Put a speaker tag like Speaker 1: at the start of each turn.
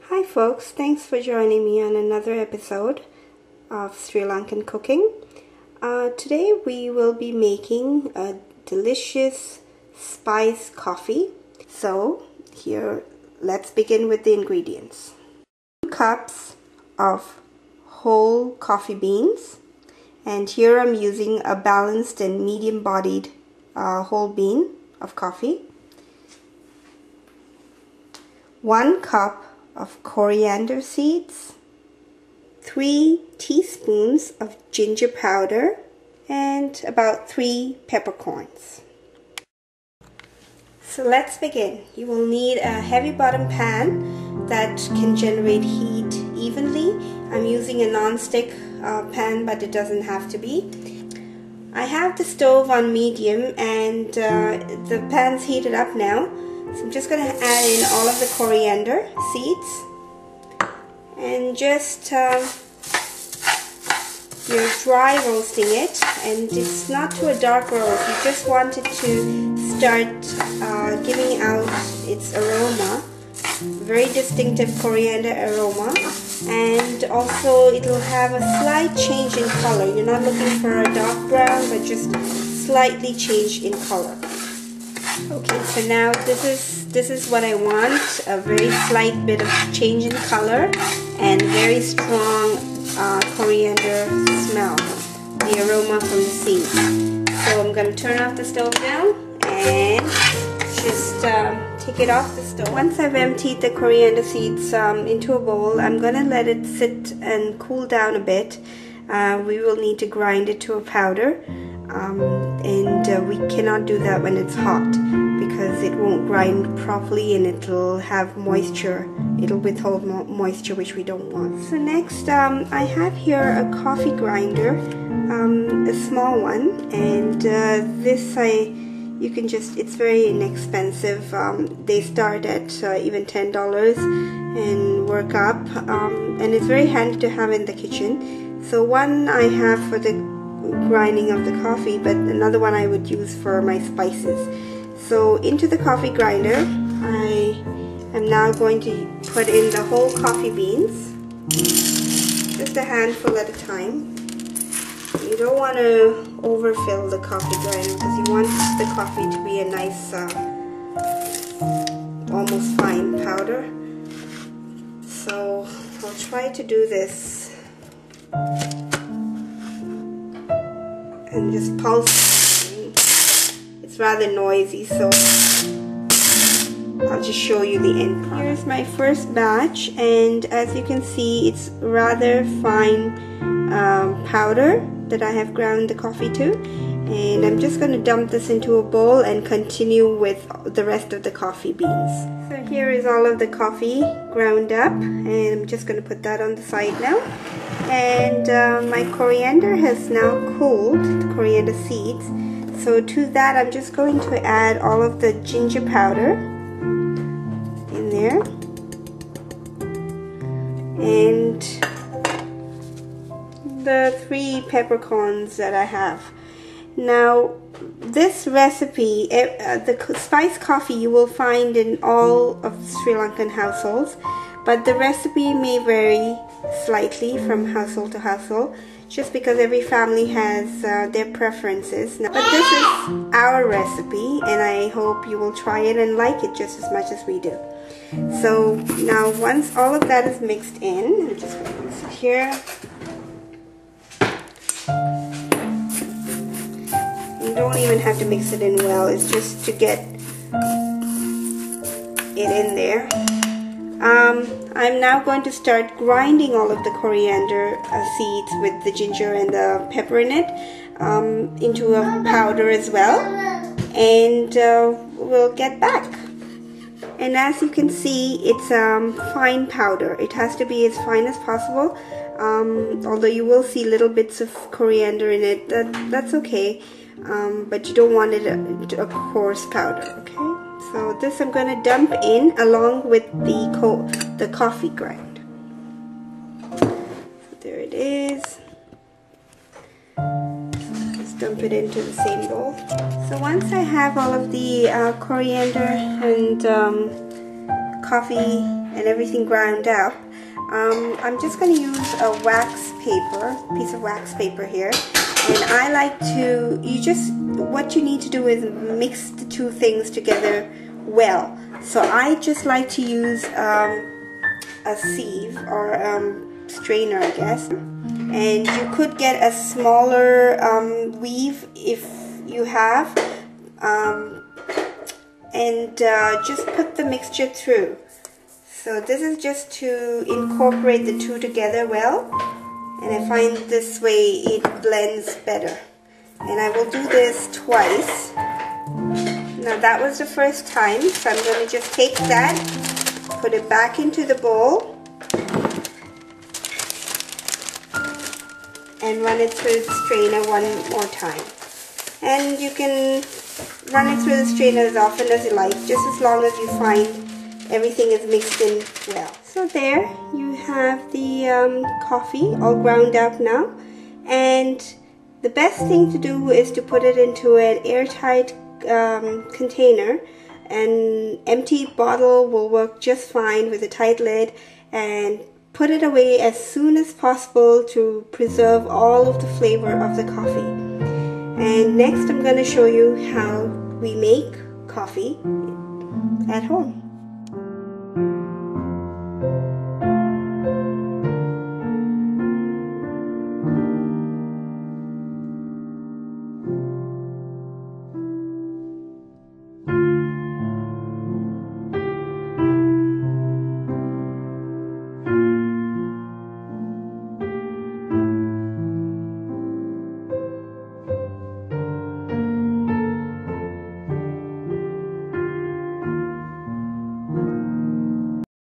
Speaker 1: Hi folks, thanks for joining me on another episode of Sri Lankan cooking. Today we will be making a delicious spice coffee. So here, let's begin with the ingredients. 2 cups of whole coffee beans, and here I'm using a balanced and medium-bodied whole bean of coffee. 1 cup of coriander seeds, 3 teaspoons of ginger powder, and about 3 peppercorns. So let's begin. You will need a heavy bottom pan that can generate heat evenly. I'm using a non-stick pan, but it doesn't have to be. I have the stove on medium and the pan's heated up now. So I'm just going to add in all of the coriander seeds and just you're dry roasting it, and it's not to a dark roast. You just want it to start giving out its aroma, very distinctive coriander aroma, and also it'll have a slight change in color. You're not looking for a dark brown, but just slightly change in color. Okay, so now this is what I want, a very slight bit of change in color and very strong coriander smell, the aroma from the seeds. So I'm going to turn off the stove now and just take it off the stove. Once I've emptied the coriander seeds into a bowl, I'm going to let it sit and cool down a bit. We will need to grind it to a powder. And we cannot do that when it's hot because it won't grind properly and it'll have moisture. It'll withhold moisture, which we don't want. So next, I have here a coffee grinder, a small one, and you can just, it's very inexpensive. They start at even $10 and work up, and it's very handy to have in the kitchen. So one I have for the grinding of the coffee, but another one I would use for my spices. So into the coffee grinder, I am now going to put in the whole coffee beans, just a handful at a time. You don't want to overfill the coffee grinder because you want the coffee to be a nice, almost fine powder. So I'll try to do this and just pulse. It's rather noisy, so I'll just show you the end product. Here's my first batch, and as you can see, it's rather fine powder that I have ground the coffee to, and I'm just going to dump this into a bowl and continue with the rest of the coffee beans. So here is all of the coffee ground up, and I'm just going to put that on the side now. And my coriander has now cooled, the coriander seeds. So to that I'm just going to add all of the ginger powder in there. And the 3 peppercorns that I have. Now this recipe, the spice coffee you will find in all of Sri Lankan households, but the recipe may vary slightly from household to household, just because every family has their preferences. But this is our recipe, and I hope you will try it and like it just as much as we do. So now once all of that is mixed in, I'm just going to mix it here. You don't even have to mix it in well, it's just to get it in there. I'm now going to start grinding all of the coriander seeds with the ginger and the pepper in it into a powder as well, and we'll get back. And as you can see, it's fine powder. It has to be as fine as possible, although you will see little bits of coriander in it. That's okay, but you don't want it a coarse powder, okay? So this I'm going to dump in along with the coffee grind. So there it is. Just dump it into the same bowl. So once I have all of the coriander and coffee and everything ground up, I'm just going to use a piece of wax paper here. And I like to, what you need to do is mix the two things together well. So I just like to use a sieve or strainer, I guess. And you could get a smaller weave if you have. And just put the mixture through. So this is just to incorporate the two together well, and I find this way it blends better. And I will do this twice. Now that was the first time, so I'm going to just take that, put it back into the bowl, and run it through the strainer one more time. And you can run it through the strainer as often as you like, just as long as you find everything is mixed in well. So there you have the coffee all ground up now, and the best thing to do is to put it into an airtight container. An empty bottle will work just fine with a tight lid, and put it away as soon as possible to preserve all of the flavor of the coffee. And next I'm going to show you how we make coffee at home.